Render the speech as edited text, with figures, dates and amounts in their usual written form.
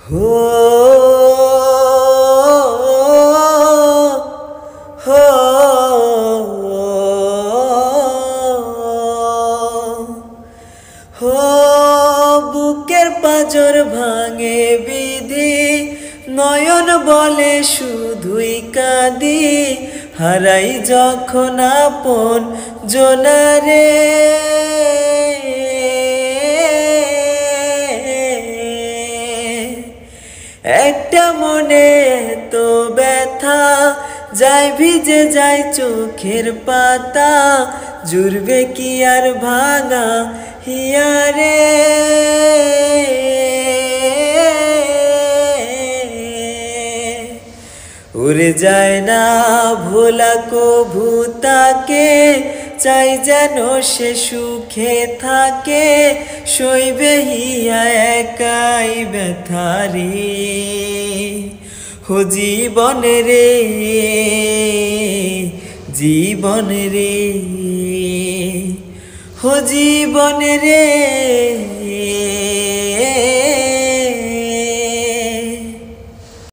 হো হো হো বুকের পাঁজর ভাঙে বিধি, নয়ন বলে শুধুই কাঁদি, হারাই যখন আপন জনারে। একটা মনে তো ব্যথা, যায় ভিজে যায় চোখের পাতা, জুড়বে কি আর ভাঙা হিয়ারে। উড়ে যায় না ভোলা কভু তাকে, চাই যেন সে সুখে থাকে, সইবে হিয়া একাই ব্যথারে। হো জীবন রে, জীবন রে, হো জীবন রে।